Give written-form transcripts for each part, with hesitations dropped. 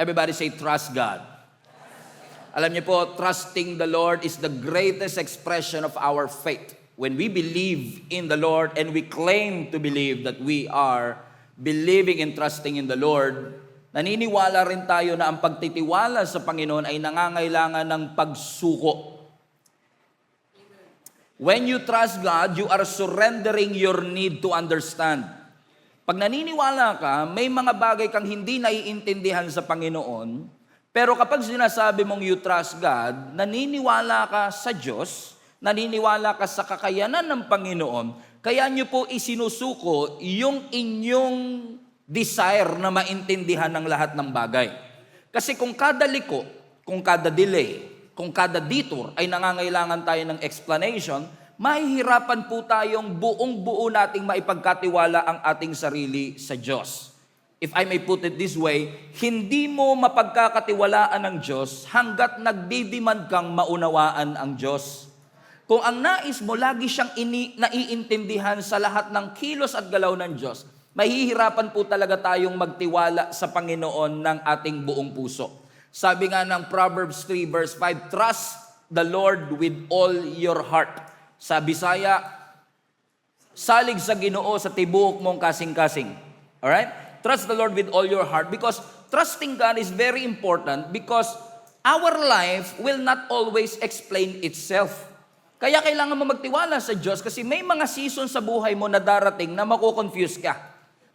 Everybody say, trust God. Alam niyo po, trusting the Lord is the greatest expression of our faith. When we believe in the Lord and we claim to believe that we are believing and trusting in the Lord, naniniwala rin tayo na ang pagtitiwala sa Panginoon ay nangangailangan ng pagsuko. When you trust God, you are surrendering your need to understand. Pag naniniwala ka, may mga bagay kang hindi naiintindihan sa Panginoon, pero kapag sinasabi mong you trust God, naniniwala ka sa Diyos, naniniwala ka sa kakayanan ng Panginoon, kaya nyo po isinusuko yung inyong desire na maintindihan ng lahat ng bagay. Kasi kung kada liko, kung kada delay, kung kada detour ay nangangailangan tayo ng explanation, mahihirapan po tayong buong-buo nating maipagkatiwala ang ating sarili sa Diyos. If I may put it this way, hindi mo mapagkakatiwalaan ng Diyos hanggat nagdidemand kang maunawaan ang Diyos. Kung ang nais mo, lagi siyang naiintindihan sa lahat ng kilos at galaw ng Diyos, mahihirapan po talaga tayong magtiwala sa Panginoon ng ating buong puso. Sabi nga ng Proverbs 3 verse 5, trust the Lord with all your heart. Sa Bisaya, salig sa Ginoo sa tibuok mong kasing-kasing. Alright? Trust the Lord with all your heart because trusting God is very important because our life will not always explain itself. Kaya kailangan mo magtiwala sa Diyos kasi may mga season sa buhay mo na darating na mako-confuse ka.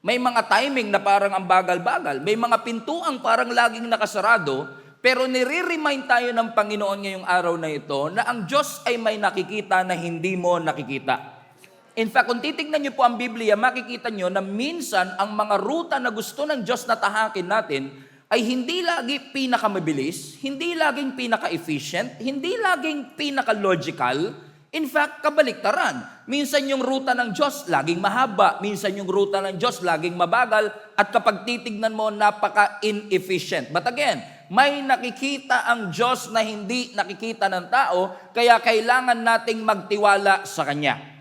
May mga timing na parang ang bagal-bagal. May mga pintuang parang laging nakasarado. Pero nire-remind tayo ng Panginoon ngayong araw na ito na ang Diyos ay may nakikita na hindi mo nakikita. In fact, kung titignan niyo po ang Biblia, makikita niyo na minsan ang mga ruta na gusto ng Diyos na tahakin natin ay hindi lagi pinakamabilis, hindi laging pinaka-efficient, hindi laging pinaka-logical. In fact, kabaliktaran. Minsan yung ruta ng Diyos laging mahaba, minsan yung ruta ng Diyos laging mabagal, at kapag titignan mo, napaka-inefficient. But again, may nakikita ang Diyos na hindi nakikita ng tao, kaya kailangan nating magtiwala sa Kanya.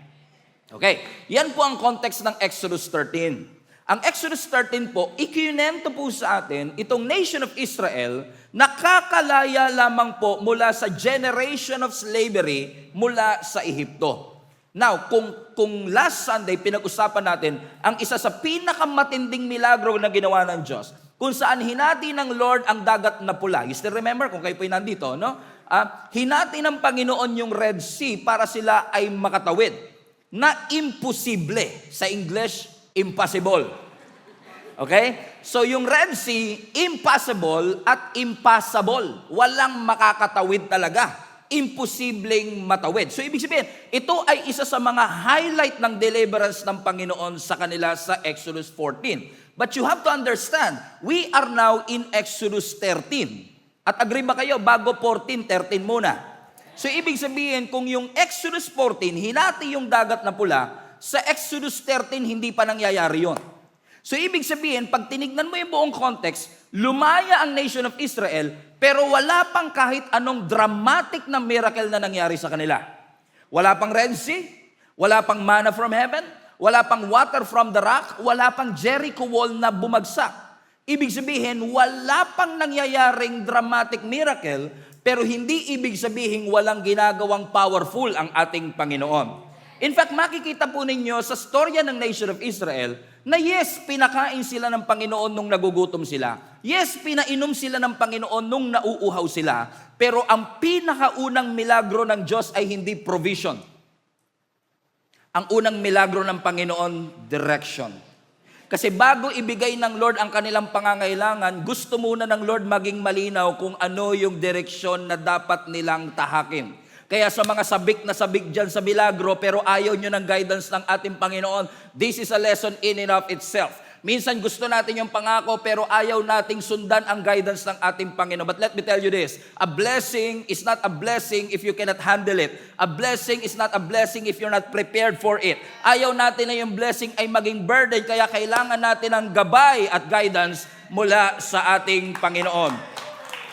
Okay, yan po ang context ng Exodus 13. Ang Exodus 13 po, ikinento po sa atin itong nation of Israel nakakalaya lamang po mula sa generation of slavery mula sa Ehipto. Now, kung last Sunday pinag-usapan natin ang isa sa pinakamatinding milagro na ginawa ng Diyos, kung saan hinati ng Lord ang dagat na pula. You still remember kung kayo po'y nandito, no? Hinati ng Panginoon yung Red Sea para sila ay makatawid. Na imposible. Sa English, impossible. Okay? So yung Red Sea, impossible at impassable. Walang makakatawid talaga. Imposibleng matawid. So ibig sabihin, ito ay isa sa mga highlight ng deliverance ng Panginoon sa kanila sa Exodus 14. But you have to understand, we are now in Exodus 13. At agree ba kayo, bago 14, 13 muna. So, ibig sabihin, kung yung Exodus 14, hinati yung dagat na pula, sa Exodus 13, hindi pa nangyayari yun. So, ibig sabihin, pag tinignan mo yung buong context, lumaya ang nation of Israel, pero wala pang kahit anong dramatic na miracle na nangyari sa kanila. Wala pang Red Sea, wala pang manna from heaven, wala pang water from the rock, wala pang Jericho wall na bumagsak. Ibig sabihin, wala pang nangyayaring dramatic miracle, pero hindi ibig sabihin walang ginagawang powerful ang ating Panginoon. In fact, makikita po ninyo sa storya ng nation of Israel na yes, pinakain sila ng Panginoon nung nagugutom sila. Yes, pinainom sila ng Panginoon nung nauuhaw sila. Pero ang pinakaunang milagro ng Diyos ay hindi provision. Ang unang milagro ng Panginoon, direction. Kasi bago ibigay ng Lord ang kanilang pangangailangan, gusto muna ng Lord maging malinaw kung ano yung direksyon na dapat nilang tahakin. Kaya sa mga sabik na sabik dyan sa milagro, pero ayaw nyo ng guidance ng ating Panginoon, this is a lesson in and of itself. Minsan gusto natin yung pangako, pero ayaw nating sundan ang guidance ng ating Panginoon. But let me tell you this, a blessing is not a blessing if you cannot handle it. A blessing is not a blessing if you're not prepared for it. Ayaw natin na yung blessing ay maging burden, kaya kailangan natin ng gabay at guidance mula sa ating Panginoon.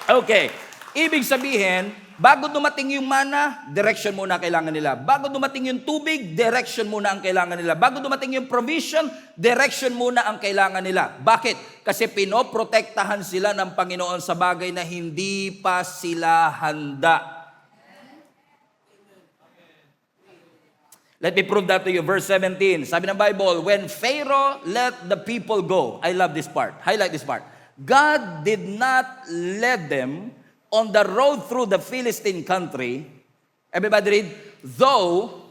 Okay, ibig sabihin, Bago dumating yung mana, direction muna kailangan nila. Bago dumating yung tubig, direction muna ang kailangan nila. Bago dumating yung provision, direction muna ang kailangan nila. Bakit? Kasi pinoprotektahan sila ng Panginoon sa bagay na hindi pa sila handa. Let me prove that to you. Verse 17, sabi ng Bible, when Pharaoh let the people go, I love this part, highlight this part. God did not let them on the road through the Philistine country, everybody read, though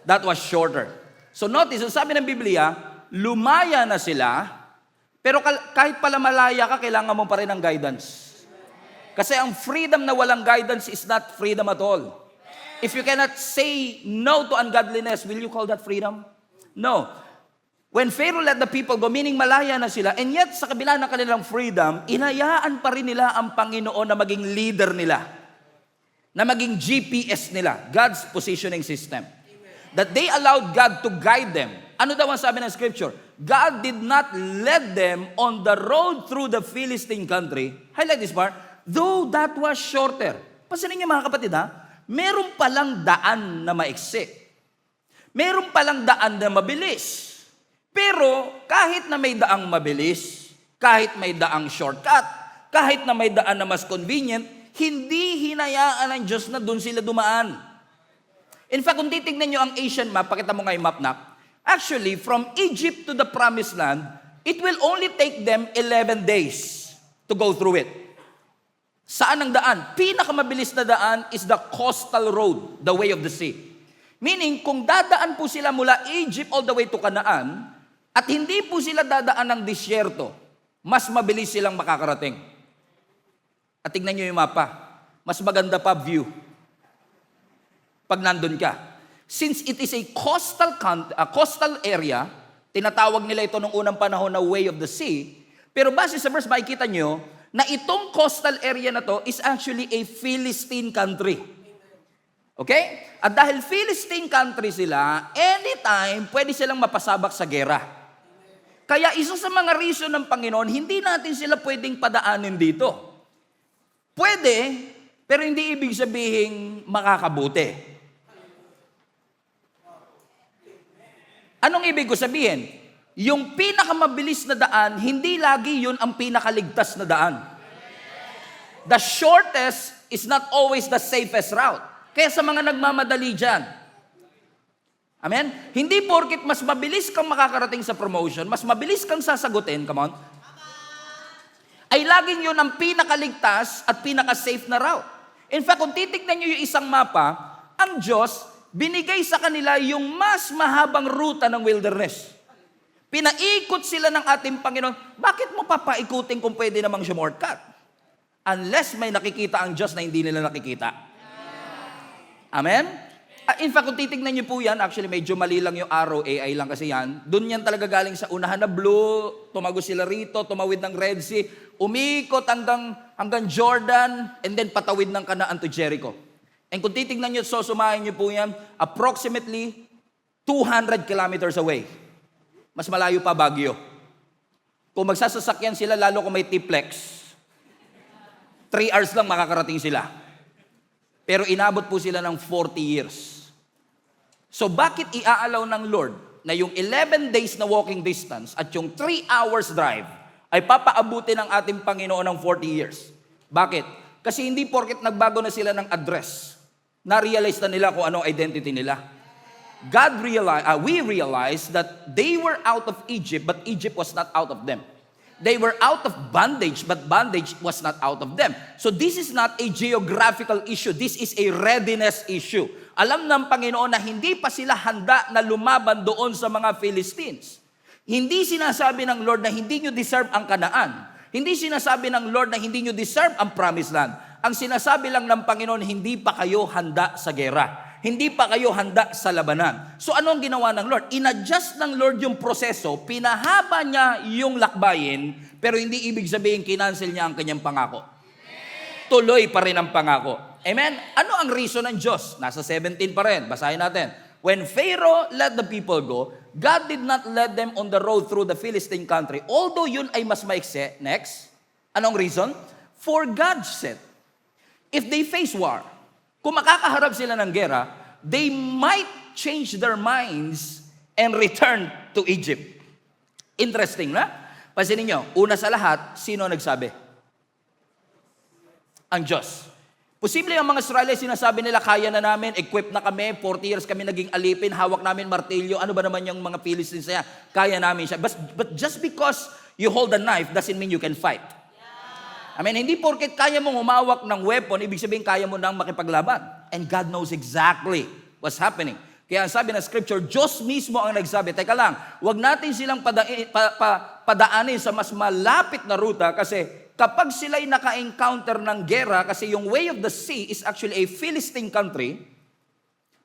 that was shorter. So notice, sabi ng Biblia, lumaya na sila, pero kahit pala malaya ka, kailangan mo pa rin ng guidance. Kasi ang freedom na walang guidance is not freedom at all. If you cannot say no to ungodliness, will you call that freedom? No. When Pharaoh let the people go, meaning malaya na sila, and yet sa kabila ng kanilang freedom, inayaan pa rin nila ang Panginoon na maging leader nila, na maging GPS nila, God's positioning system. That they allowed God to guide them. Ano daw ang sabi ng scripture? God did not lead them on the road through the Philistine country. Highlight this part. Though that was shorter. Pansinin niyo mga kapatid ha, meron palang daan na maiksi. Meron palang daan na mabilis. Pero kahit na may daang mabilis, kahit may daang shortcut, kahit na may daan na mas convenient, hindi hinayaan ng Diyos na doon sila dumaan. In fact, kung titignan nyo ang Asian map, pakita mo nga yung map na, actually, from Egypt to the Promised Land, it will only take them 11 days to go through it. Saan ang daan? Pinakamabilis na daan is the coastal road, the way of the sea. Meaning, kung dadaan po sila mula Egypt all the way to Canaan, at hindi po sila dadaan ng disyerto, mas mabilis silang makakarating. At tignan nyo yung mapa, mas maganda pa view pag nandun ka. Since it is a coastal area, tinatawag nila ito nung unang panahon na way of the sea, pero base sa verse, makikita nyo na itong coastal area na to is actually a Philistine country. Okay? At dahil Philistine country sila, anytime pwede silang mapasabak sa gera. Kaya isa sa mga reason ng Panginoon, hindi natin sila pwedeng padaanin dito. Pwede, pero hindi ibig sabihin makakabuti. Anong ibig ko sabihin? Yung pinakamabilis na daan, hindi lagi yun ang pinakaligtas na daan. The shortest is not always the safest route. Kaya sa mga nagmamadali dyan, amen? Hindi porkit mas mabilis kang makakarating sa promotion, mas mabilis kang sasagutin, come on, ay laging yun ang pinakaligtas at pinaka-safe na route. In fact, kung titignan nyo yung isang mapa, ang Diyos, binigay sa kanila yung mas mahabang ruta ng wilderness. Pinaikot sila ng ating Panginoon. Bakit mo papaikutin kung pwede namang shortcut? Unless may nakikita ang Diyos na hindi nila nakikita. Amen? In fact, kung titignan niyo po yan, actually medyo mali lang yung arrow, AI lang kasi yan. Doon yan talaga galing sa unahan na blue, tumago sila rito, tumawid ng Red Sea, umikot hanggang Jordan, and then patawid ng Canaan to Jericho. And kung titignan niyo, sumahin niyo po yan, approximately 200 kilometers away. Mas malayo pa Baguio. Kung magsasasakyan sila, lalo kung may T-Plex, 3 hours lang makakarating sila. Pero inabot po sila ng 40 years. So bakit iaalaw ng Lord na yung 11 days na walking distance at yung 3 hours drive ay papaabuti ng ating Panginoon ng 40 years? Bakit? Kasi hindi porket nagbago na sila ng address, na-realize na nila kung anong identity nila. We realized that they were out of Egypt, but Egypt was not out of them. They were out of bondage, but bondage was not out of them. So this is not a geographical issue. This is a readiness issue. Alam ng Panginoon na hindi pa sila handa na lumaban doon sa mga Philistines. Hindi sinasabi ng Lord na hindi nyo deserve ang Kanaan. Hindi sinasabi ng Lord na hindi nyo deserve ang Promised Land. Ang sinasabi lang ng Panginoon, hindi pa kayo handa sa gera. Hindi pa kayo handa sa labanan. So ano ang ginawa ng Lord? In-adjust ng Lord yung proseso, pinahaba niya yung lakbayin, pero hindi ibig sabihin kinancel niya ang kanyang pangako. Tuloy pa rin ang pangako. Amen? Ano ang reason ng Diyos? Nasa 17 pa rin. Basahin natin. When Pharaoh let the people go, God did not let them on the road through the Philistine country. Although yun ay mas maikse. Next. Anong reason? For God said. if they face war, kung makakaharap sila ng gera, they might change their minds and return to Egypt. Interesting na? Pansinin nyo, una sa lahat, sino nagsabi? Ang Diyos. Posible ang mga Israelites, sinasabi nila, kaya na namin, equipped na kami, 40 years kami naging alipin, hawak namin martilyo, ano ba naman yung mga Philistines niya? Kaya namin siya. But just because you hold a knife doesn't mean you can fight. I mean, hindi porket kaya mong humawak ng weapon, ibig sabihin kaya mo nang makipaglaban. And God knows exactly what's happening. Kaya ang sabi ng scripture, Diyos mismo ang nagsabi, teka lang, wag natin silang padaanin sa mas malapit na ruta kasi kapag sila'y naka-encounter ng gera, kasi yung way of the sea is actually a Philistine country,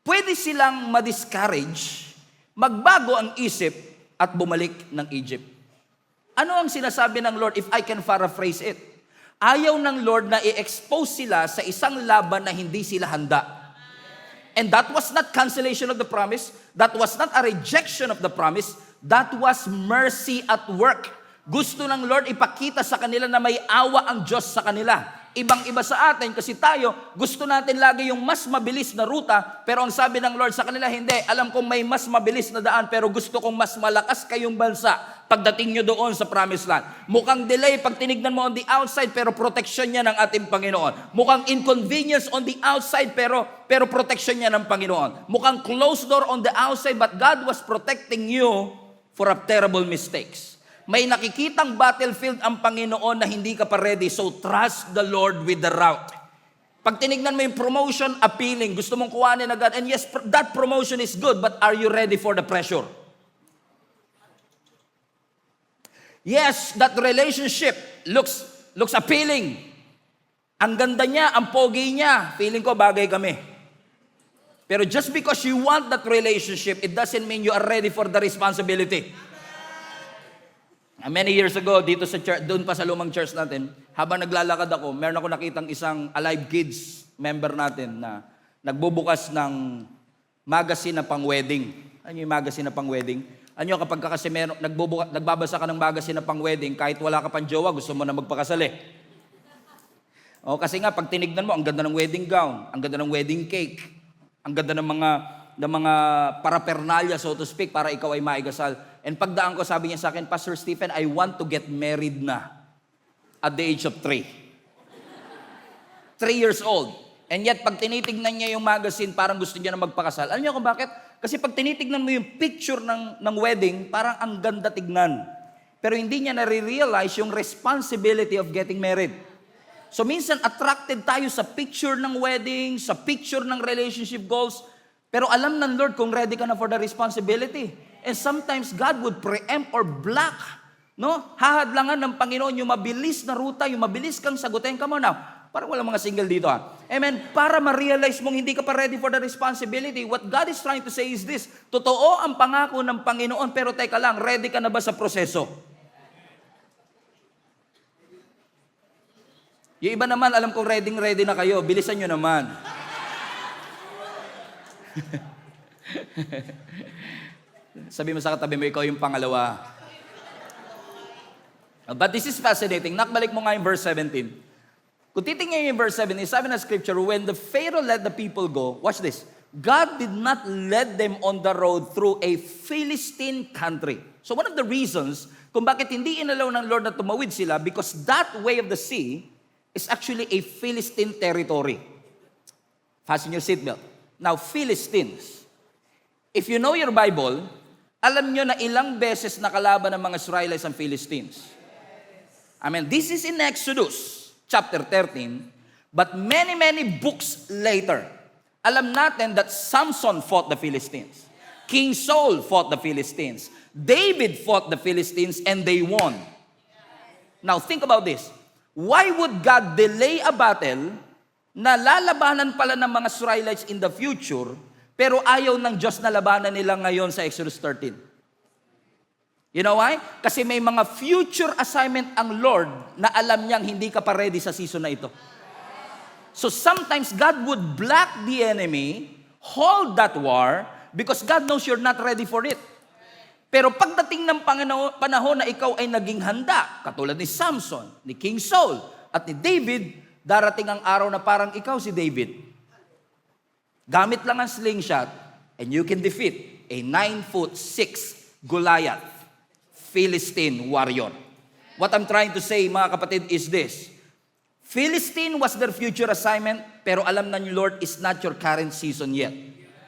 pwede silang ma-discourage, magbago ang isip at bumalik ng Egypt. Ano ang sinasabi ng Lord if I can paraphrase it? Ayaw ng Lord na i-expose sila sa isang laban na hindi sila handa. And that was not cancellation of the promise. That was not a rejection of the promise. That was mercy at work. Gusto ng Lord ipakita sa kanila na may awa ang Diyos sa kanila. Ibang-iba sa atin kasi tayo, gusto natin lagi yung mas mabilis na ruta, pero ang sabi ng Lord sa kanila, hindi. Alam kong may mas mabilis na daan, pero gusto kong mas malakas kayong bansa pagdating nyo doon sa promised land. Mukhang delay pag tinignan mo on the outside, pero protection niya ng ating Panginoon. Mukhang inconvenience on the outside, pero protection niya ng Panginoon. Mukhang closed door on the outside, but God was protecting you for a terrible mistakes. May nakikitang battlefield ang Panginoon na hindi ka pa ready, so trust the Lord with the route. Pag tinignan mo yung promotion, appealing, gusto mong kuhanin agad, and yes, that promotion is good, but are you ready for the pressure? Yes, that relationship looks appealing. Ang ganda niya, ang pogi niya, feeling ko bagay kami. Pero just because you want that relationship, it doesn't mean you are ready for the responsibility. Many years ago, dito sa church, doon pa sa lumang church natin, habang naglalakad ako, meron ako nakitang isang Alive Kids member natin na nagbubukas ng magazine na pang-wedding. Ano yung magazine na pang-wedding? Ano kapag kasi nagbabasa ka ng magazine na pang-wedding, kahit wala ka pang jowa, gusto mo na magpakasali. O, kasi nga, pag tinignan mo, ang ganda ng wedding gown, ang ganda ng wedding cake, ang ganda ng mga paraphernalia, so to speak, para ikaw ay maigasal. And pagdaan ko, sabi niya sa akin, Pastor Stephen, I want to get married na at the age of 3. 3 years old. And yet, pag tinitignan niya yung magazine, parang gusto niya na magpakasal. Alam niyo kung bakit? Kasi pag tinitignan mo yung picture ng wedding, parang ang ganda tignan. Pero hindi niya nare-realize yung responsibility of getting married. So minsan, attracted tayo sa picture ng wedding, sa picture ng relationship goals, pero alam ng Lord kung ready ka na for the responsibility. And sometimes God would preempt or block, no? Hahadlangan ng Panginoon yung mabilis na ruta, yung mabilis kang sagutin. Come on now. Parang walang mga single dito Amen. Para ma-realize mong hindi ka pa ready for the responsibility, what God is trying to say is this, totoo ang pangako ng Panginoon, pero teka lang, ready ka na ba sa proseso? Yung iba naman, alam kong ready na kayo. Bilisan nyo naman. Sabi mo sa katabi mo, ikaw yung pangalawa. But this is fascinating. Nakbalik mo nga yung verse 17. Kung titingnan yung verse 17, sabi na scripture, when the Pharaoh let the people go, watch this, God did not lead them on the road through a Philistine country. So one of the reasons kung bakit hindi inalaw ng Lord na tumawid sila, because that way of the sea is actually a Philistine territory. Fasten your seatbelt. Now, Philistines. If you know your Bible, alam nyo na ilang beses nakalaban ng mga Israelites ang Philistines. I mean, this is in Exodus chapter 13, but many books later, alam natin that Samson fought the Philistines. King Saul fought the Philistines. David fought the Philistines and they won. Now, think about this. Why would God delay a battle na lalabanan pala ng mga Israelites in the future, pero ayaw ng Diyos na labanan nila ngayon sa Exodus 13? You know why? Kasi may mga future assignment ang Lord na alam niyang hindi ka pa ready sa season na ito. So sometimes God would block the enemy, hold that war, because God knows you're not ready for it. Pero pagdating ng panahon na ikaw ay naging handa, katulad ni Samson, ni King Saul, at ni David, darating ang araw na parang ikaw si David. Gamit lang ang slingshot, and you can defeat a 9'6" Goliath, Philistine warrior. What I'm trying to say, mga kapatid, is this. Philistine was their future assignment, pero alam na ni Lord, is not your current season yet.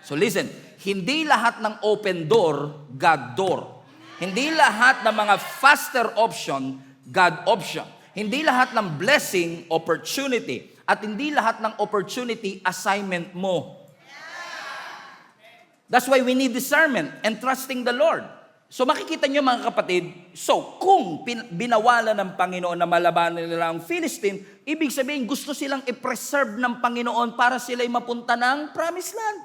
So listen, hindi lahat ng open door, God door. Hindi lahat ng mga faster option, God option. Hindi lahat ng blessing, opportunity. At hindi lahat ng opportunity, assignment mo. That's why we need discernment and trusting the Lord. So makikita nyo mga kapatid, so kung binawalan ng Panginoon na malabanan nila ang Philistine, ibig sabihin gusto silang i-preserve ng Panginoon para sila'y mapunta ng Promised Land.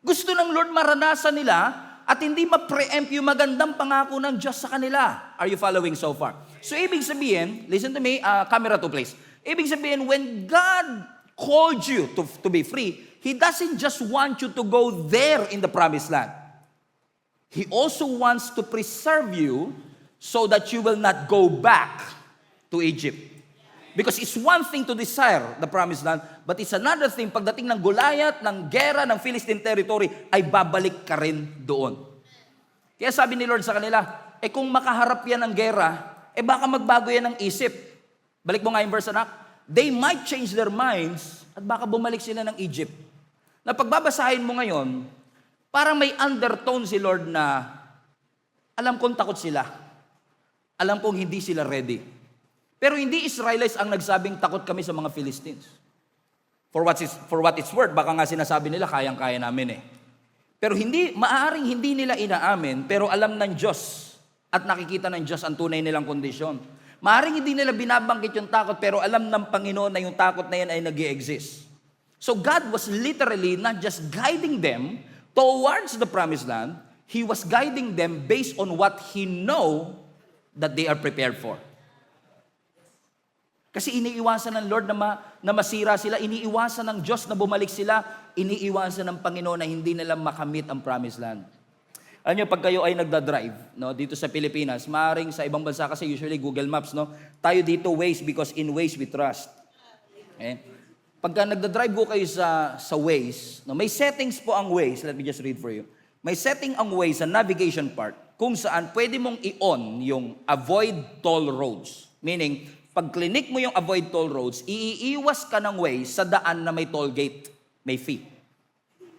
Gusto ng Lord maranasan nila at hindi ma-preempt yung magandang pangako ng Diyos sa kanila. Are you following so far? So ibig sabihin, listen to me, camera to please. Ibig sabihin, when God called you to be free, He doesn't just want you to go there in the Promised Land. He also wants to preserve you so that you will not go back to Egypt. Because it's one thing to desire the Promised Land, but it's another thing, pagdating ng Goliath, ng gera, ng Philistine territory, ay babalik ka rin doon. Kaya sabi ni Lord sa kanila, kung makaharap yan ng gera, baka magbago yan ng isip. Balik mo nga yung verse, anak. They might change their minds, at baka bumalik sila ng Egypt. Na pagbabasahin mo ngayon, parang may undertone si Lord na, alam kong takot sila. Alam kong hindi sila ready. Pero hindi Israelites ang nagsabing takot kami sa mga Philistines. For what it's worth, baka nga sinasabi nila, kayang-kaya namin eh. Pero maaaring hindi nila inaamin, pero alam ng Diyos at nakikita ng Diyos ang tunay nilang kondisyon. Maaaring hindi nila binabangkit yung takot, pero alam ng Panginoon na yung takot na yan ay nag-i-exist. So God was literally not just guiding them towards the Promised Land, He was guiding them based on what He know that they are prepared for. Kasi iniiwasan ng Lord na masira sila, iniiwasan ng Diyos na bumalik sila, iniiwasan ng Panginoon na hindi nila makamit ang Promised Land. Alam nyo, pag kayo ay nagdadrive, no, dito sa Pilipinas, maaaring sa ibang bansa kasi usually Google Maps, no, tayo dito Waze because in Waze we trust. Okay? Pagka nagdadrive po kayo sa Waze, no, may settings po ang Waze. Let me just read for you. May setting ang Waze sa navigation part kung saan pwede mong i-on yung avoid toll roads. Meaning, pag clinic mo yung avoid toll roads, iiwas ka ng Waze sa daan na may toll gate, may fee.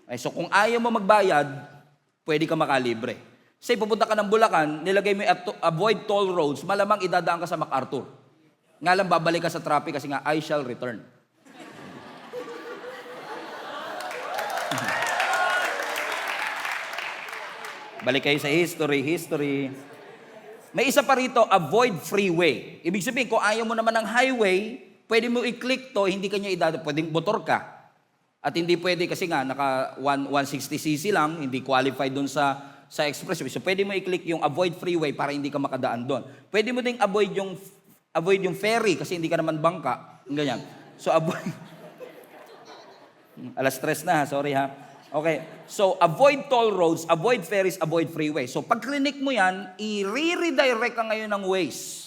Okay, so kung ayaw mo magbayad, pwede ka makalibre. Say, pupunta ka ng Bulacan, nilagay mo yung avoid toll roads, malamang idadaan ka sa MacArthur. Nga lang babalik ka sa traffic kasi nga, I shall return. Balik kayo sa history. May isa pa rito, avoid freeway. Ibig sabihin, kung ayaw mo naman ng highway, pwede mo i-click to, hindi ka niya pwedeng motor ka. At hindi pwede kasi nga, naka 160cc lang, hindi qualified dun sa expressway. So pwede mo i-click yung avoid freeway para hindi ka makadaan doon. Pwede mo ding avoid yung ferry kasi hindi ka naman bangka. Ganyan. So avoid. Alas 3 na, sorry ha. Okay, so avoid toll roads, avoid ferries, avoid freeway. So pag clinic mo yan, i-redirect ka ngayon ng ways.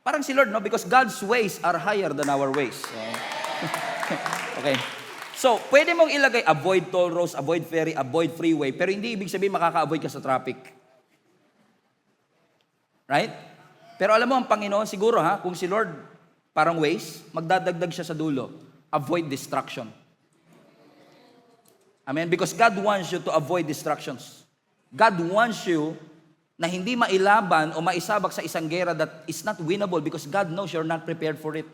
Parang si Lord, no? Because God's ways are higher than our ways. So, okay. So, pwede mong ilagay avoid toll roads, avoid ferry, avoid freeway, pero hindi ibig sabihin makaka-avoid ka sa traffic. Right? Pero alam mo, ang Panginoon, siguro ha, kung si Lord parang ways, magdadagdag siya sa dulo. Avoid distraction. Amen? Because God wants you to avoid distractions. God wants you na hindi mailaban o maisabak sa isang gera that is not winnable because God knows you're not prepared for it.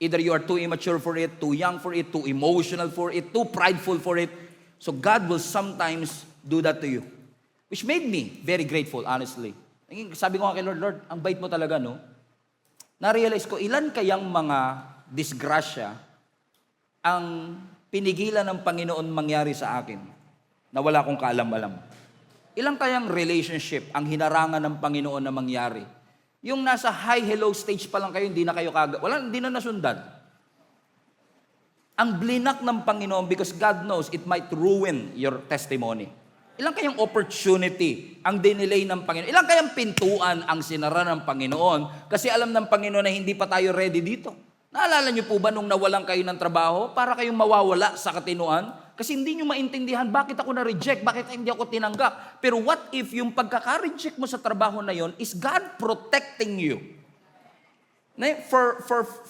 Either you are too immature for it, too young for it, too emotional for it, too prideful for it. So God will sometimes do that to you. Which made me very grateful, honestly. Sabi ko nga kay Lord, Lord, ang bait mo talaga, no? Na-realize ko, ilan kayang mga disgrasya ang pinigilan ng Panginoon mangyari sa akin na wala akong kaalam-alam. Ilang kayang relationship ang hinarangan ng Panginoon na mangyari? Yung nasa high-hello stage pa lang kayo, hindi na nasundan. Ang blinak ng Panginoon because God knows it might ruin your testimony. Ilang kayang opportunity ang dinelay ng Panginoon? Ilang kayang pintuan ang sinara ng Panginoon? Kasi alam ng Panginoon na hindi pa tayo ready dito. Naalala niyo po ba nung nawalan kayo ng trabaho, para kayong mawawala sa katinuan? Kasi hindi niyo maintindihan, bakit ako na-reject? Bakit hindi ako tinanggap? Pero what if yung pagkaka-reject mo sa trabaho na yon is God protecting you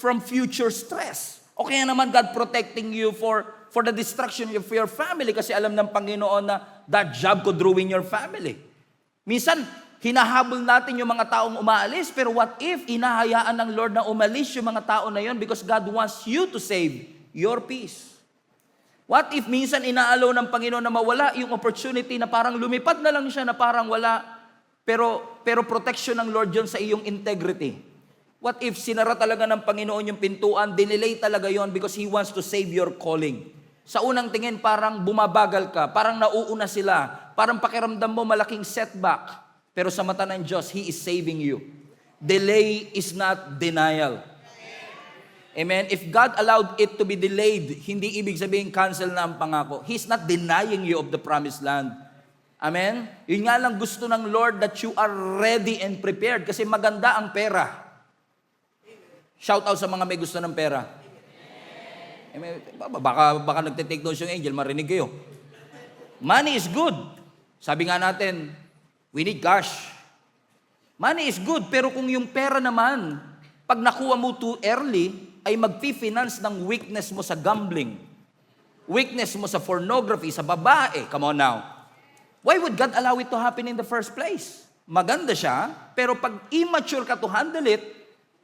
from future stress? O kaya naman God protecting you for the destruction of your family kasi alam ng Panginoon na that job could ruin your family. Minsan, hinahabol natin yung mga taong umaalis, pero what if hinahayaan ng Lord na umalis yung mga tao na yon because God wants you to save your peace? What if minsan inaalaw ng Panginoon na mawala yung opportunity na parang lumipad na lang siya na parang wala, pero protection ng Lord yun sa iyong integrity? What if sinara talaga ng Panginoon yung pintuan, dinelay talaga yon because He wants to save your calling? Sa unang tingin, parang bumabagal ka, parang nauuna sila, parang pakiramdam mo malaking setback. Pero sa mata ng Diyos, He is saving you. Delay is not denial. Amen? If God allowed it to be delayed, hindi ibig sabihin cancel na ang pangako. He's not denying you of the promised land. Amen? Yun nga lang gusto ng Lord that you are ready and prepared kasi maganda ang pera. Shout out sa mga may gusto ng pera. Amen? Baka nagtitake notes yung angel, marinig kayo. Money is good. Sabi nga natin, we need cash. Money is good, pero kung yung pera naman, pag nakuha mo too early, ay magpi-finance ng weakness mo sa gambling, weakness mo sa pornography, sa babae. Come on now. Why would God allow it to happen in the first place? Maganda siya, pero pag immature ka to handle it,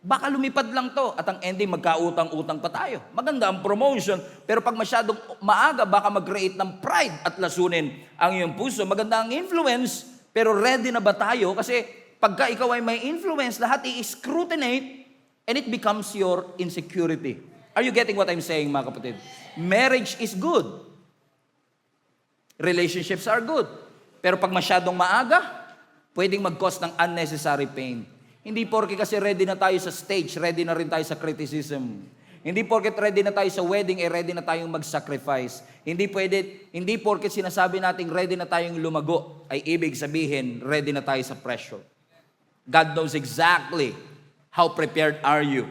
baka lumipad lang to at ang ending magkautang-utang pa tayo. Maganda ang promotion, pero pag masyadong maaga, baka mag-create ng pride at lasunin ang iyong puso. Maganda ang influence, pero ready na ba tayo? Kasi pagka ikaw ay may influence, lahat i-scrutinate and it becomes your insecurity. Are you getting what I'm saying, mga kapatid? Marriage is good. Relationships are good. Pero pag masyadong maaga, pwedeng mag-cause ng unnecessary pain. Hindi porke kasi ready na tayo sa stage, ready na rin tayo sa criticism. Hindi porke ready na tayo sa wedding, ready na tayong mag-sacrifice. Hindi porke sinasabi nating ready na tayong lumago, ay ibig sabihin, ready na tayo sa pressure. God knows exactly how prepared are you.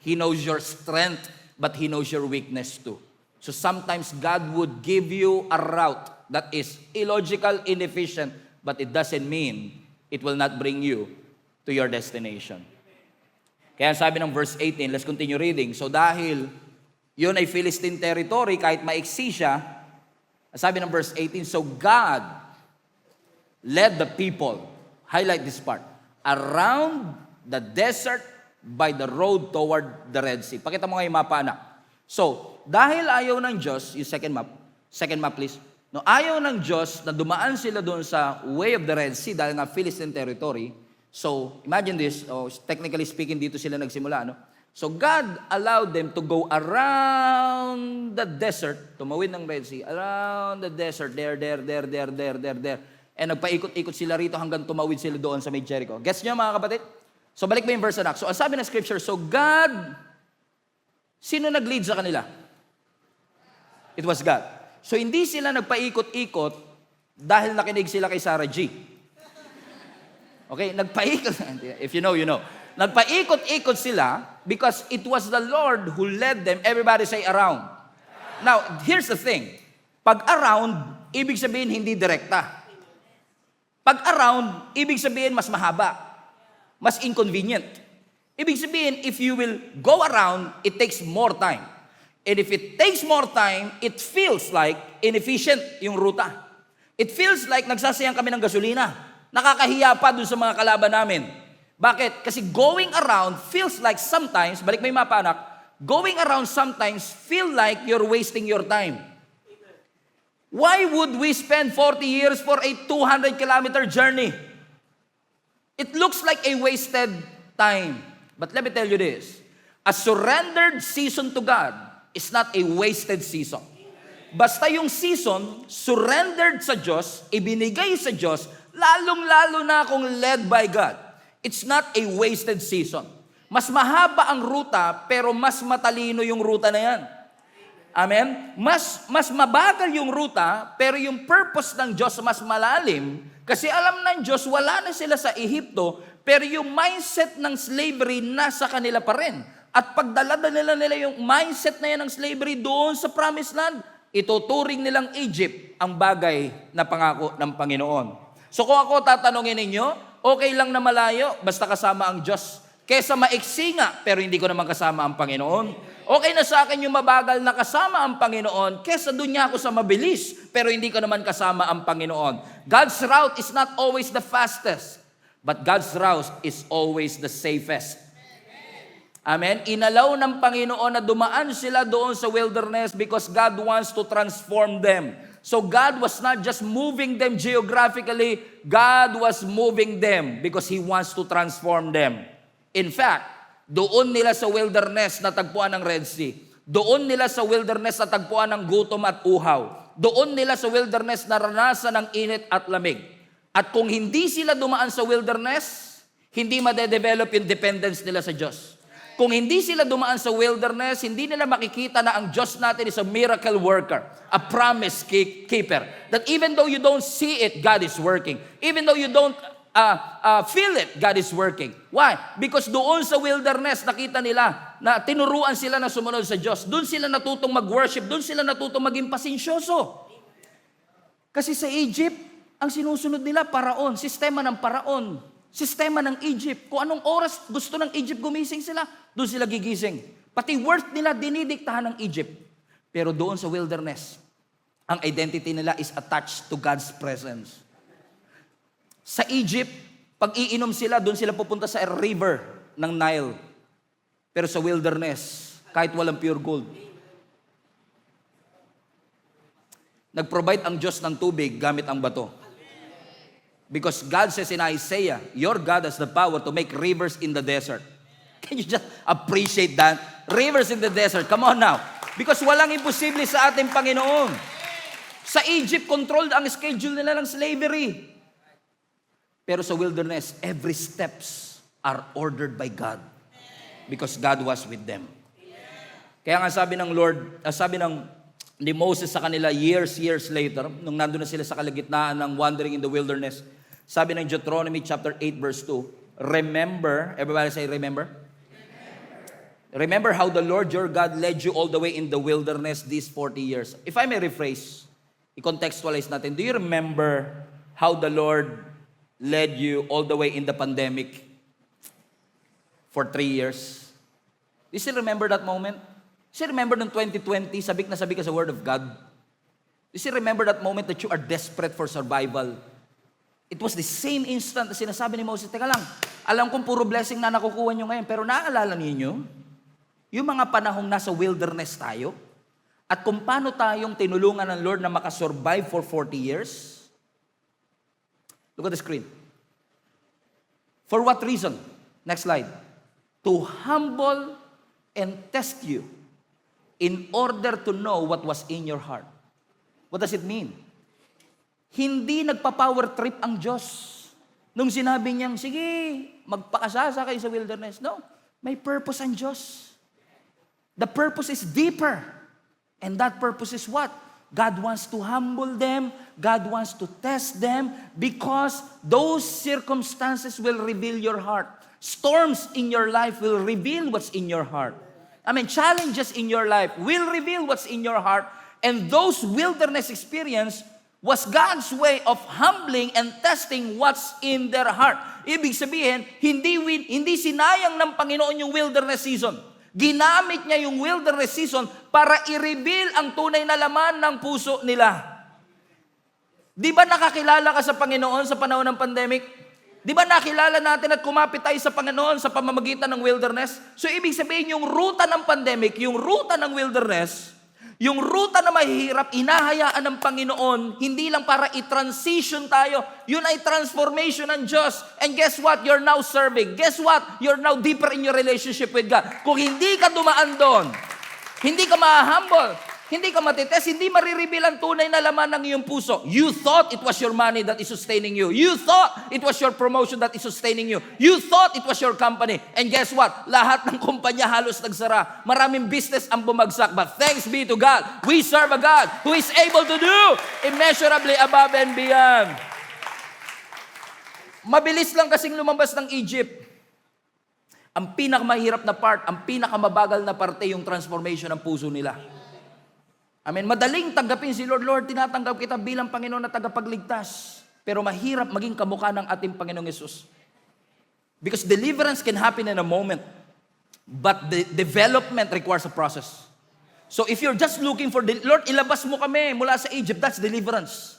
He knows your strength, but He knows your weakness too. So sometimes God would give you a route that is illogical, inefficient, but it doesn't mean it will not bring you to your destination. Kaya sabi ng verse 18, let's continue reading. So dahil yun ay Philistine territory, kahit maiksi siya, sabi ng verse 18, so God led the people, highlight this part, around the desert by the road toward the Red Sea. Pakita mo nga yung mapa, anak. So, dahil ayaw ng Diyos, yung second map please. No, ayaw ng Diyos na dumaan sila doon sa way of the Red Sea dahil nga Philistine territory. So, imagine this, technically speaking, dito sila nagsimula, no? So, God allowed them to go around the desert, tumawid ng Red Sea, around the desert, there. And nagpaikot-ikot sila rito hanggang tumawid sila doon sa may Jericho. Gets nyo, mga kapatid? So, balik mo yung verse, anak. So, ang sabi ng scripture, so God, sino nag-lead sa kanila? It was God. So, hindi sila nagpaikot-ikot dahil nakinig sila kay Sarah G. Okay? Nagpaikot, if you know, you know. Nagpaikot-ikot sila because it was the Lord who led them. Everybody say around. Now, here's the thing. Pag around, ibig sabihin hindi direkta. Pag around, ibig sabihin mas mahaba. Mas inconvenient. Ibig sabihin, if you will go around, it takes more time. And if it takes more time, it feels like inefficient yung ruta. It feels like nagsasayang kami ng gasolina. Nakakahiya pa dun sa mga kalaban namin. Bakit? Kasi going around feels like sometimes, balik mo yung mapa, anak, going around sometimes feel like you're wasting your time. Why would we spend 40 years for a 200-kilometer journey? It looks like a wasted time. But let me tell you this. A surrendered season to God is not a wasted season. Basta yung season, surrendered sa Diyos, ibinigay sa Diyos, lalong-lalo na kung led by God. It's not a wasted season. Mas mahaba ang ruta, pero mas matalino yung ruta na yan. Amen? Mas mabagal yung ruta, pero yung purpose ng Diyos mas malalim. Kasi alam ng Diyos, wala na sila sa Ehipto, pero yung mindset ng slavery nasa kanila pa rin. At pagdala-dala nila yung mindset na yan ng slavery doon sa Promised Land, ituturing nilang Egypt ang bagay na pangako ng Panginoon. So kung ako tatanungin ninyo, okay lang na malayo, basta kasama ang Diyos. Kesa maiksi nga, pero hindi ko naman kasama ang Panginoon. Okay na sa akin yung mabagal na kasama ang Panginoon, kesa doon niya ako sa mabilis, pero hindi ko naman kasama ang Panginoon. God's route is not always the fastest, but God's route is always the safest. Amen? Inalaw ng Panginoon na dumaan sila doon sa wilderness because God wants to transform them. So God was not just moving them geographically, God was moving them because He wants to transform them. In fact, doon nila sa wilderness natagpuan ng Red Sea. Doon nila sa wilderness natagpuan ng gutom at uhaw. Doon nila sa wilderness naranasan ng init at lamig. At kung hindi sila dumaan sa wilderness, hindi madedevelop yung dependence nila sa Diyos. Kung hindi sila dumaan sa wilderness, hindi nila makikita na ang Diyos natin is a miracle worker, a promise keeper. That even though you don't see it, God is working. Even though you don't feel it, God is working. Why? Because doon sa wilderness, nakita nila na tinuruan sila na sumunod sa Diyos. Doon sila natutong mag-worship. Doon sila natutong maging pasensyoso. Kasi sa Egypt, ang sinusunod nila, paraon. Sistema ng paraon. Sistema ng Egypt. Kung anong oras gusto ng Egypt gumising sila, doon sila gigising. Pati worth nila, dinidiktahan ng Egypt. Pero doon sa wilderness, ang identity nila is attached to God's presence. Sa Egypt, pag iinom sila, doon sila pupunta sa river ng Nile. Pero sa wilderness, kahit walang pure gold. Nag-provide ang Diyos ng tubig gamit ang bato. Because God says in Isaiah, your God has the power to make rivers in the desert. Can you just appreciate that? Rivers in the desert. Come on now. Because walang imposible sa ating Panginoon. Sa Egypt, controlled ang schedule nila ng slavery. Pero sa wilderness, every steps are ordered by God. Because God was with them. Kaya nga sabi ng Lord, sabi ni Moses sa kanila years later, nung nandun na sila sa kalagitnaan ng wandering in the wilderness, sabi ng Deuteronomy chapter 8 verse 2, remember, everybody say remember? Remember how the Lord your God led you all the way in the wilderness these 40 years. If I may rephrase, i-contextualize natin, do you remember how the Lord led you all the way in the pandemic for 3 years? Do you still remember that moment? Do you still remember noong 2020, sabik na sabik ka sa Word of God? Do you still remember that moment that you are desperate for survival? It was the same instant na sinasabi ni Moses, teka lang, alam kong puro blessing na nakukuha nyo ngayon, pero naaalala niyo yung mga panahong nasa wilderness tayo? At kung paano tayong tinulungan ng Lord na makasurvive for 40 years? Look at the screen. For what reason? Next slide. To humble and test you in order to know what was in your heart. What does it mean? Hindi nagpa-power trip ang Diyos. Nung sinabi niyang, sige, magpakasasa kayo sa wilderness. No, may purpose ang Diyos. The purpose is deeper. And that purpose is what? God wants to humble them. God wants to test them because those circumstances will reveal your heart. Storms in your life will reveal what's in your heart. Challenges in your life will reveal what's in your heart. And those wilderness experience was God's way of humbling and testing what's in their heart. Ibig sabihin, hindi sinayang ng Panginoon yung wilderness season. Ginamit niya yung wilderness season para i-reveal ang tunay na laman ng puso nila. Di ba nakakilala ka sa Panginoon sa panahon ng pandemic? Di ba nakilala natin at kumapit tayo sa Panginoon sa pamamagitan ng wilderness? So ibig sabihin yung ruta ng pandemic, yung ruta ng wilderness, yung ruta na mahihirap, inahayaan ng Panginoon, hindi lang para i-transition tayo. Yun ay transformation ng Diyos. And guess what? You're now serving. Guess what? You're now deeper in your relationship with God. Kung hindi ka dumaan doon, hindi ka ma-humble, Hindi ka matitest, hindi marireveal ang tunay na laman ng iyong puso. You thought it was your money that is sustaining you. You thought it was your promotion that is sustaining you. You thought it was your company. And guess what? Lahat ng kumpanya halos nagsara. Maraming business ang bumagsak. But thanks be to God, we serve a God who is able to do immeasurably above and beyond. Mabilis lang kasing lumabas ng Egypt. Ang pinakamahirap na part, ang pinakamabagal na parte yung transformation ng puso nila. Amen. Madaling tanggapin si Lord. Lord, tinatanggap kita bilang Panginoon na tagapagligtas. Pero mahirap maging kamukha ng ating Panginoong Yesus. Because deliverance can happen in a moment. But the development requires a process. So if you're just looking for, Lord, ilabas mo kami mula sa Egypt, that's deliverance.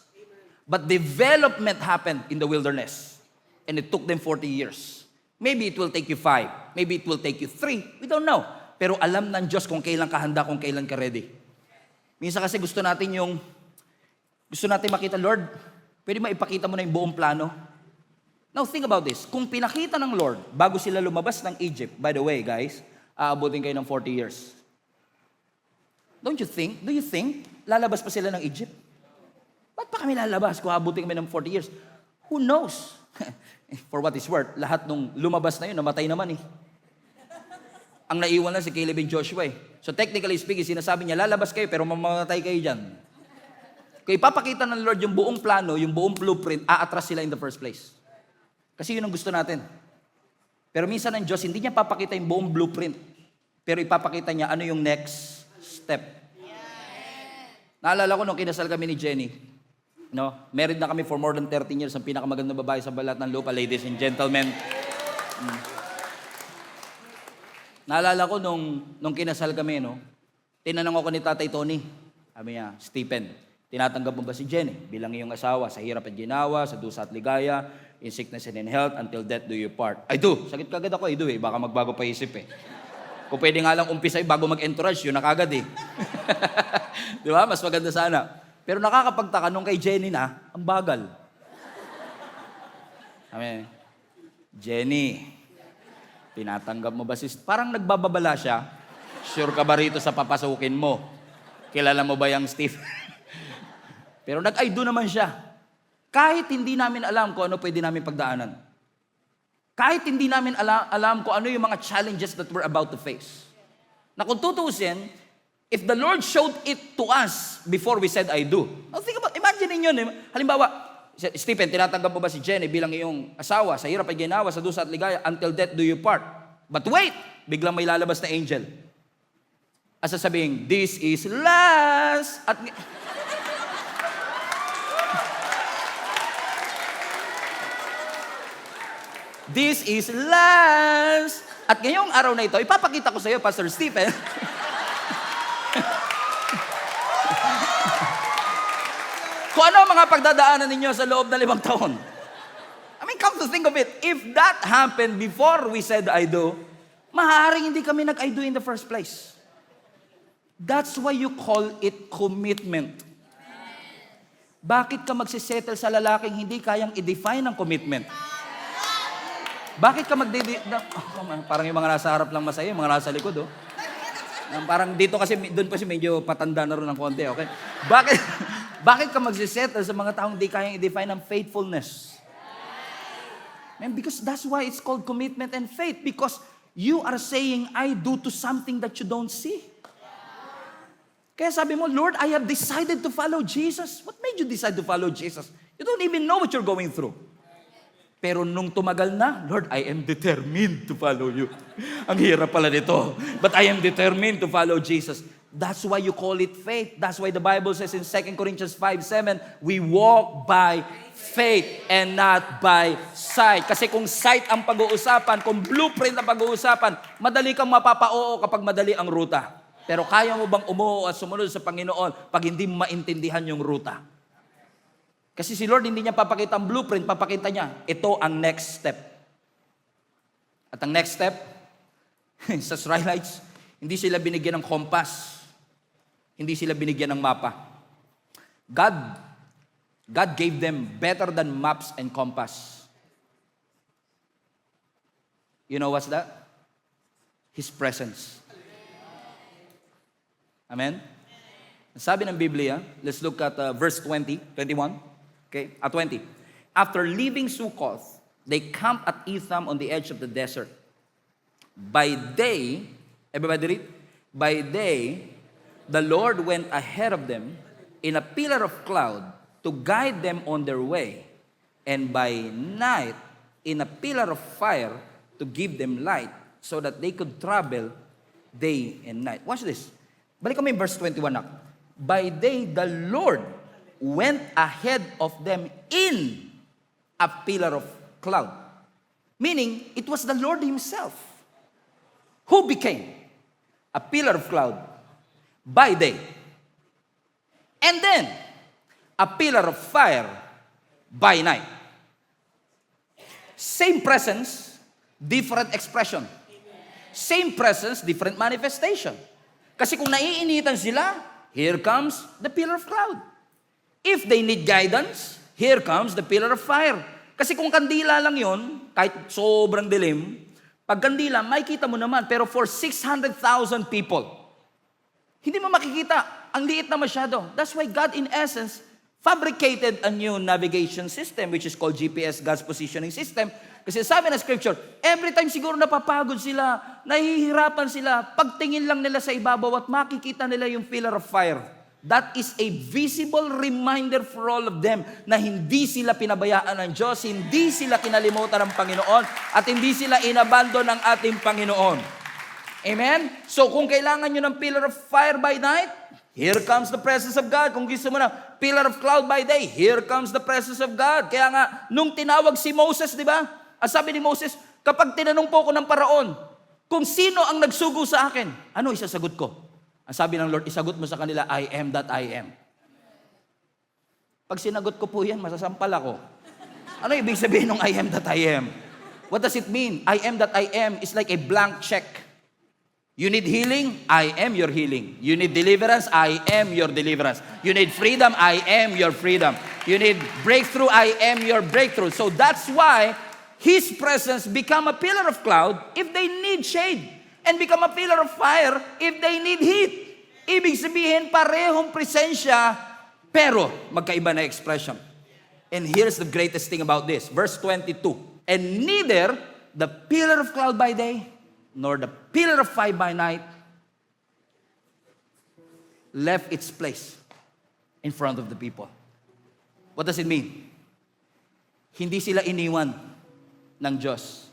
But development happened in the wilderness. And it took them 40 years. Maybe it will take you 5. Maybe it will take you 3. We don't know. Pero alam ng Diyos kung kailan ka handa, kung kailan ka ready. Minsan kasi gusto natin makita, Lord, pwede maipakita mo na yung buong plano? Now think about this. Kung pinakita ng Lord, bago sila lumabas ng Egypt, by the way guys, aabutin kayo ng 40 years. Do you think, lalabas pa sila ng Egypt? Ba't pa kami lalabas kung aabutin kami ng 40 years? Who knows? For what is worth, lahat nung lumabas na yun, namatay naman eh. Ang naiwan lang si Caleb and Joshua eh. So technically speaking, sinasabi niya, lalabas kayo pero mamamatay kayo dyan. Kung ipapakita ng Lord yung buong plano, yung buong blueprint, aatras sila in the first place. Kasi yun ang gusto natin. Pero minsan ng Diyos, hindi niya papakita yung buong blueprint. Pero ipapakita niya ano yung next step. Naalala ko nung kinasal kami ni Jenny. No? Married na kami for more than 13 years. Ang pinakamagandang babae sa balat ng lupa, ladies and gentlemen. Naalala ko nung kinasal kami, no? Tinanong ako ni Tatay Tony. Sabi niya, Stephen, tinatanggap mo ba si Jenny bilang iyong asawa sa hirap at ginawa, sa dusa at ligaya, in sickness and in health, until death do you part? I do. Sakit kagad ako, I do eh. Baka magbago pa isip eh. Kung pwede nga lang umpisa bago mag-entourage, yun na kagad eh. Di ba? Mas maganda sana. Pero nakakapagtaka nung kay Jenny na, ang bagal. Sabi, Jenny, tinatanggap mo ba si... Parang nagbababala siya. Sure ka ba rito sa papasukin mo? Kilala mo ba yung Steve? Pero nag-I do naman siya. Kahit hindi namin alam kung ano pwede namin pagdaanan. Kahit hindi namin alam kung ano yung mga challenges that we're about to face. Na kung tutusin, if the Lord showed it to us before we said I do. Now think about, imagine ninyo, halimbawa, Stephen, tinatanggap mo ba si Jenny bilang iyong asawa sa hirap at ginawa, sa dusa at ligaya, until death do you part? But wait, biglang may lalabas na angel. At sasabihin, this is last. At this is last. At ngayong araw na ito, ipapakita ko sa iyo, Pastor Stephen, kung ano ang mga pagdadaanan ninyo sa loob ng 5 taon. I mean, come to think of it, if that happened before we said I do, maaaring hindi kami nag-I do in the first place. That's why you call it commitment. Bakit ka magsisettle sa lalaking hindi kayang i-define ang commitment? Bakit ka parang yung mga nasa harap lang masaya, yung mga nasa likod, oh. Parang dito kasi, doon pa si medyo patanda na rin ng konti, okay? Bakit ka magsisettle sa mga taong di kayang i-define ang faithfulness? Man, because that's why it's called commitment and faith. Because you are saying, I do to something that you don't see. Kaya sabi mo, Lord, I have decided to follow Jesus. What made you decide to follow Jesus? You don't even know what you're going through. Pero nung tumagal na, Lord, I am determined to follow you. Ang hirap pala nito. But I am determined to follow Jesus. That's why you call it faith. That's why the Bible says in 2 Corinthians 5:7, we walk by faith and not by sight. Kasi kung sight ang pag-uusapan, kung blueprint ang pag-uusapan, madali kang mapapa-oo kapag madali ang ruta. Pero kaya mo bang umuo at sumunod sa Panginoon pag hindi mo maintindihan yung ruta? Kasi si Lord hindi niya papakita ang blueprint, papakita niya, ito ang next step. At ang next step, sa Israelites, hindi sila binigyan ng compass. Hindi sila binigyan ng mapa. God gave them better than maps and compass. You know what's that? His presence. Amen? Sabi ng Biblia, let's look at verse 20, 21. Okay, 20. After leaving Sukkoth, they camped at Etham on the edge of the desert. By day, everybody read? By day, the Lord went ahead of them in a pillar of cloud to guide them on their way, and by night, in a pillar of fire to give them light, so that they could travel day and night. Watch this. Balik kami verse 21 na. By day, the Lord went ahead of them in a pillar of cloud. Meaning, it was the Lord Himself who became a pillar of cloud by day. And then, a pillar of fire by night. Same presence, different expression. Same presence, different manifestation. Kasi kung naiinitan sila, here comes the pillar of cloud. If they need guidance, here comes the pillar of fire. Kasi kung kandila lang yon, kahit sobrang dilim, pag kandila, makikita mo naman. Pero for 600,000 people, hindi mo makikita. Ang liit na masyado. That's why God, in essence, fabricated a new navigation system, which is called GPS, God's Positioning System. Kasi sabi na Scripture, every time siguro napapagod sila, nahihirapan sila, pagtingin lang nila sa ibabaw at makikita nila yung pillar of fire. That is a visible reminder for all of them na hindi sila pinabayaan ng Diyos, hindi sila kinalimutan ng Panginoon, at hindi sila inabandon ng ating Panginoon. Amen? So kung kailangan nyo ng pillar of fire by night, here comes the presence of God. Kung gusto mo na pillar of cloud by day, here comes the presence of God. Kaya nga, nung tinawag si Moses, di ba? Ang sabi ni Moses, kapag tinanong po ko ng Paraon, kung sino ang nagsugo sa akin, ano isasagot ko? Ang sabi ng Lord, isagot mo sa kanila, I am that I am. Pag sinagot ko po yan, masasampal ako. Ano ibig sabihin ng I am that I am? What does it mean? I am that I am is like a blank check. You need healing? I am your healing. You need deliverance? I am your deliverance. You need freedom? I am your freedom. You need breakthrough? I am your breakthrough. So that's why His presence become a pillar of cloud if they need shade, and become a pillar of fire if they need heat. Ibig sabihin, parehong presensya, pero magkaiba na expression. And here's the greatest thing about this. Verse 22. And neither the pillar of cloud by day, nor the pillar of fire by night left its place in front of the people. What does it mean? Hindi sila iniwan ng Diyos.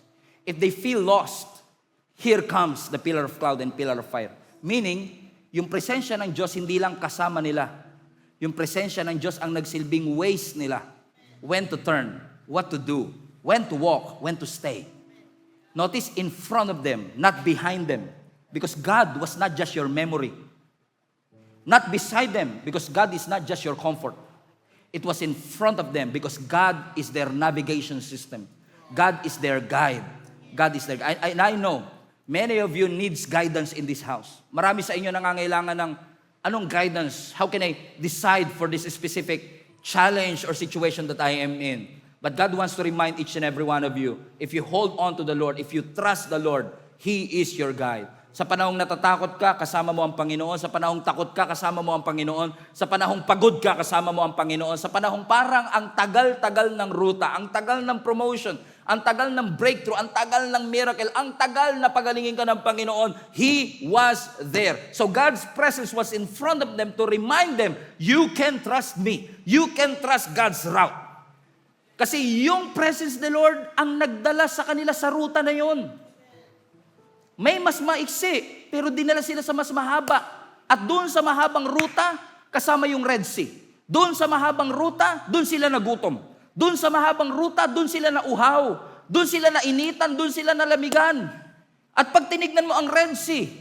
If they feel lost, here comes the pillar of cloud and pillar of fire. Meaning, yung presensya ng Diyos hindi lang kasama nila. Yung presensya ng Diyos ang nagsilbing ways nila. When to turn, what to do, when to walk, when to stay. Notice in front of them, not behind them. Because God was not just your memory. Not beside them, because God is not just your comfort. It was in front of them, because God is their navigation system. God is their guide. God is their guide. And I know, many of you needs guidance in this house. Marami sa inyo nangangailangan ng anong guidance? How can I decide for this specific challenge or situation that I am in? But God wants to remind each and every one of you, if you hold on to the Lord, if you trust the Lord, He is your guide. Sa panahong natatakot ka, kasama mo ang Panginoon. Sa panahong takot ka, kasama mo ang Panginoon. Sa panahong pagod ka, kasama mo ang Panginoon. Sa panahong parang ang tagal-tagal ng ruta, ang tagal ng promotion, ang tagal ng breakthrough, ang tagal ng miracle, ang tagal na pagalingin ka ng Panginoon, He was there. So God's presence was in front of them to remind them, you can trust me. You can trust God's route. Kasi yung presence ng Lord ang nagdala sa kanila sa ruta na yon. May mas maiksi, pero dinala sila sa mas mahaba. At doon sa mahabang ruta, kasama yung Red Sea. Doon sa mahabang ruta, doon sila nagutom. Doon sa mahabang ruta, doon sila nauhaw. Doon sila nainitan, doon sila nalamigan. At pag tinignan mo ang Red Sea,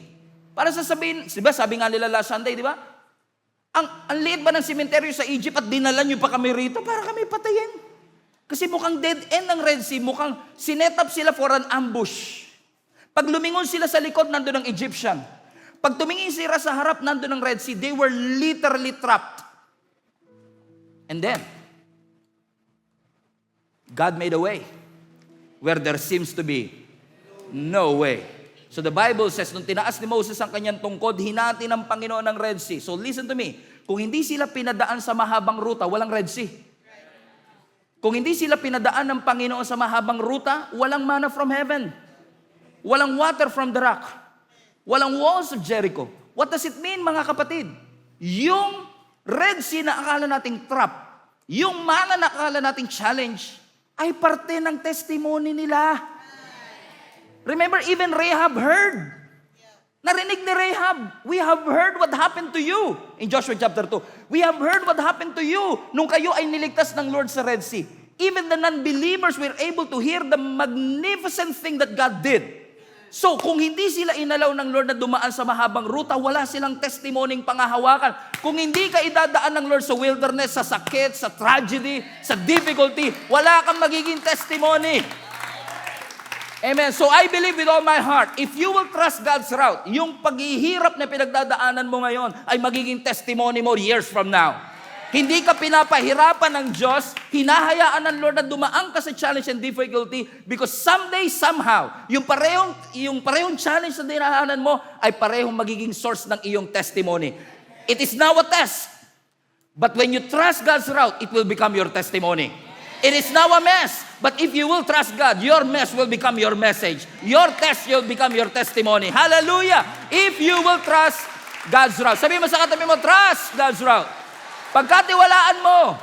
para sasabihin, diba, sabi nga nila last Sunday, di ba? Ang liit ba ng sementeryo sa Egypt at dinala nyo pa kami rito para kami patayin? Kasi mukhang dead end ang Red Sea, mukhang sinet up sila for an ambush. Pag lumingon sila sa likod, nandun ang Egyptian. Pag tumingin sila sa harap, nandun ang Red Sea. They were literally trapped. And then, God made a way where there seems to be no way. So the Bible says, nung tinaas ni Moses ang kanyang tungkod, hinati ng Panginoon ng Red Sea. So listen to me, kung hindi sila pinadaan sa mahabang ruta, walang Red Sea. Kung hindi sila pinadaan ng Panginoon sa mahabang ruta, walang manna from heaven. Walang water from the rock. Walang walls of Jericho. What does it mean, mga kapatid? Yung Red Sea na akala nating trap, yung manna na akala nating challenge, ay parte ng testimony nila. Remember, even Rahab heard. Narinig ni Rahab, we have heard what happened to you. In Joshua chapter 2, we have heard what happened to you nung kayo ay niligtas ng Lord sa Red Sea. Even the non-believers were able to hear the magnificent thing that God did. So, kung hindi sila inalaw ng Lord na dumaan sa mahabang ruta, wala silang testimonying pangahawakan. Kung hindi ka idadaan ng Lord sa wilderness, sa sakit, sa tragedy, sa difficulty, wala kang magiging testimony. Amen. So, I believe with all my heart, if you will trust God's route, yung paghihirap na pinagdadaanan mo ngayon ay magiging testimony mo years from now. Hindi ka pinapahirapan ng Diyos, hinahayaan ng Lord na dumaan ka sa challenge and difficulty because someday, somehow, yung parehong challenge na dinaanan mo ay parehong magiging source ng iyong testimony. It is now a test, but when you trust God's route, it will become your testimony. It is now a mess, but if you will trust God, your mess will become your message. Your test will become your testimony. Hallelujah! If you will trust God's route. Sabi mo sa katabi mo, trust God's route. Pagkatiwalaan mo,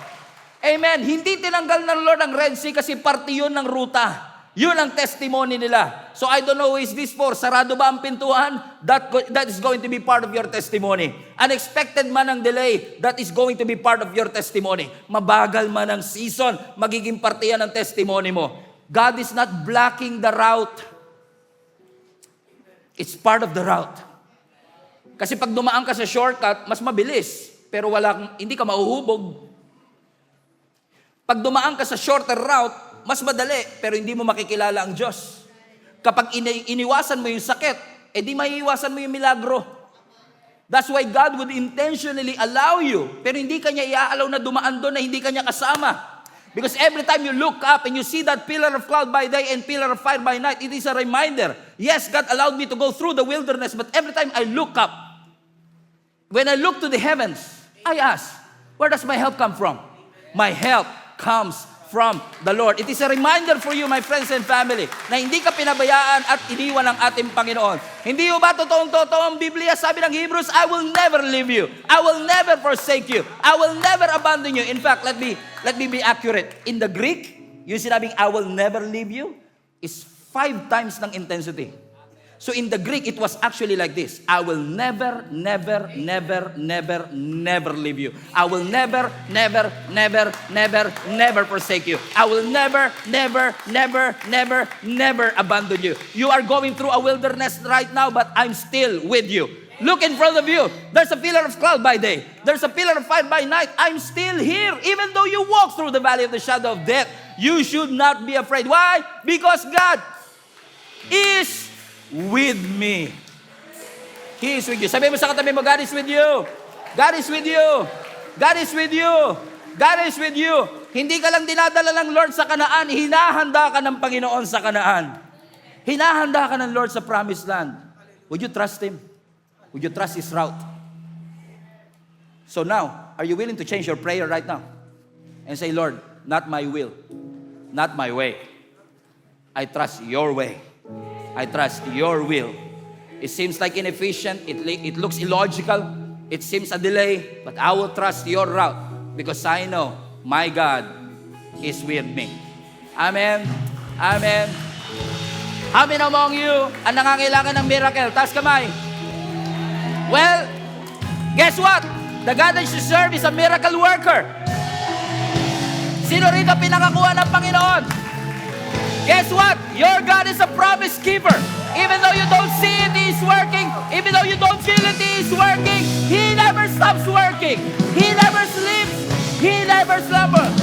amen, hindi tinanggal ng Lord ang Red Sea kasi parte yun ng ruta. Yun ang testimony nila. So I don't know who is this for. Sarado ba ang pintuan? That is going to be part of your testimony. Unexpected man ang delay, that is going to be part of your testimony. Mabagal man ang season, magiging parte yan ng testimony mo. God is not blocking the route. It's part of the route. Kasi pag dumaan ka sa shortcut, mas mabilis. Pero hindi ka mahuhubog. Pag dumaan ka sa shorter route, mas madali, pero hindi mo makikilala ang Diyos. Kapag iniwasan mo yung sakit, di maiiwasan mo yung milagro. That's why God would intentionally allow you, pero hindi ka niya iaalaw na dumaan doon na hindi ka niya kasama. Because every time you look up and you see that pillar of cloud by day and pillar of fire by night, it is a reminder. Yes, God allowed me to go through the wilderness, but every time I look up, when I look to the heavens, I ask, where does my help come from? My help comes from the Lord. It is a reminder for you, my friends and family, na hindi ka pinabayaan at iniwan ng ating Panginoon. Hindi ba totoong-totoo ang Biblia? Sabi ng Hebrews, I will never leave you. I will never forsake you. I will never abandon you. In fact, let me be accurate. In the Greek, yung sinabing, I will never leave you, is 5 times ng intensity. So in the Greek, it was actually like this. I will never, never, never, never, never leave you. I will never, never, never, never, never forsake you. I will never, never, never, never, never abandon you. You are going through a wilderness right now, but I'm still with you. Look in front of you. There's a pillar of cloud by day. There's a pillar of fire by night. I'm still here. Even though you walk through the valley of the shadow of death, you should not be afraid. Why? Because God is with me. He is with you. Sabi mo sa katabi mo, God is with you. God is with you. God is with you. God is with you. Hindi ka lang dinadala ng Lord sa Kanaan, hinahanda ka ng Panginoon sa Kanaan. Hinahanda ka ng Lord sa promised land. Would you trust Him? Would you trust His route? So now, are you willing to change your prayer right now? And say, Lord, not my will, not my way. I trust your way. I trust your will. It seems like inefficient. It looks illogical. It seems a delay. But I will trust your route because I know my God is with me. Amen. Amen. How many among you ang nangangailangan ng miracle? Taas kamay. Well, guess what? The God that you serve is a miracle worker. Sino rito pinakakuha ng Panginoon? Guess what? Your God is a promise keeper. Even though you don't see it, He's working. Even though you don't feel it, He is working. He never stops working. He never sleeps. He never slumbers.